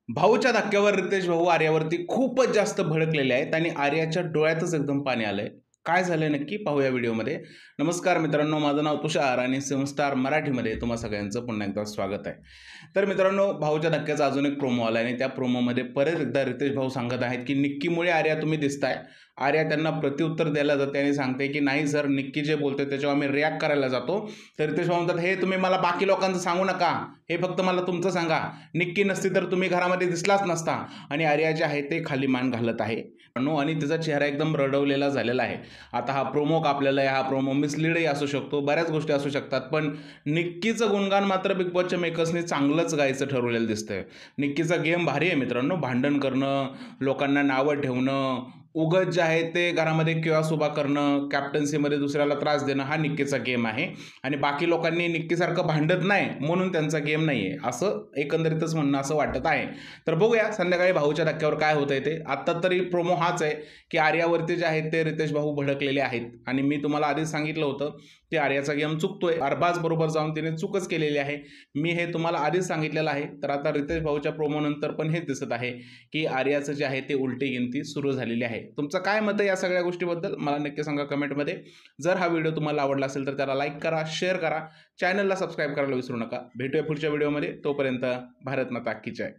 भाऊच्या धक्क्यावर रितेश भाऊ आर्यावरती खूपच जास्त भडकलेले आहेत आणि आर्याच्या डोळ्यातच एकदम पाणी आलंय. काय झालंय नक्की पाहूया व्हिडिओमध्ये. नमस्कार मित्रांनो, माझं नाव तुषार आणि सिमस्टार मराठीमध्ये तुम्हा सगळ्यांचं पुन्हा एकदा स्वागत आहे. तर मित्रांनो, भाऊच्या धक्क्याचा अजून एक प्रोमो आला आणि त्या प्रोमोमध्ये परत एकदा रितेश भाऊ सांगत आहेत की निक्कीमुळे आर्या तुम्ही दिसताय. आर्या त्यांना प्रत्युत्तर द्यायला जाते आणि सांगते की नाही सर, निक्की जे बोलते त्याच्यावर आम्ही रिॲक्ट करायला जातो. तर रितेश भाऊ म्हणतात, हे तुम्ही मला बाकी लोकांचं सांगू नका, हे फक्त मला तुमचं सांगा. निक्की नसती तर तुम्ही घरामध्ये दिसलाच नसता. आणि आर्या जे आहे ते खाली मान घालत आहे आणि तिचा चेहरा एकदम रडवलेला झालेला आहे. आता हा प्रोमो कापलेला आहे, हा प्रोमो मिसलीडही असू शकतो, बऱ्याच गोष्टी असू शकतात, पण निक्कीचं गुणगान मात्र बिग बॉसच्या मेकर्सने चांगलंच गायचं ठरवलेलं दिसतंय. निक्कीचा गेम भारी आहे मित्रांनो. भांडण करणं, लोकांना नावं ठेवणं, उगाच जे आहे ते घरामध्ये किओस उभा करणं, कॅप्टन्सीमध्ये दुसऱ्याला त्रास देणं, हा निक्कीचा गेम आहे. आणि बाकी लोकांनी निक्कीसारखं भांडत नाही म्हणून त्यांचा गेम नाही आहे, असं एकंदरीतच म्हणणं असं वाटत आहे. तर बघूया संध्याकाळी भाऊच्या धक्क्यावर काय होतंय ते. आत्ता तरी प्रोमो हाच आहे की आर्यावरती जे आहेत ते रितेश भाऊ भडकलेले आहेत. आणि मी तुम्हाला आधीच सांगितलं होतं की आर्याचा गेम चुकतोय. अरबाज बरोबर जाऊन तिने चूकच केलेली आहे. मी हे तुम्हाला आधीच सांगितलेलं आहे. तर आता रितेश भाऊच्या प्रोमो नंतर पण हेच दिसत आहे की आर्याचं जे आहे ते उलटी गिनती सुरू झालेली आहे. तुमचं काय मत आहे या सगळ्या गोष्टीबद्दल मला नक्की सांगा कमेंटमध्ये. जर हा व्हिडिओ तुम्हाला आवडला असेल तर त्याला लाईक करा, शेअर करा, चॅनलला सबस्क्राईब करायला विसरू नका. भेटूया पुढच्या व्हिडिओमध्ये. तोपर्यंत भारत माता की जय.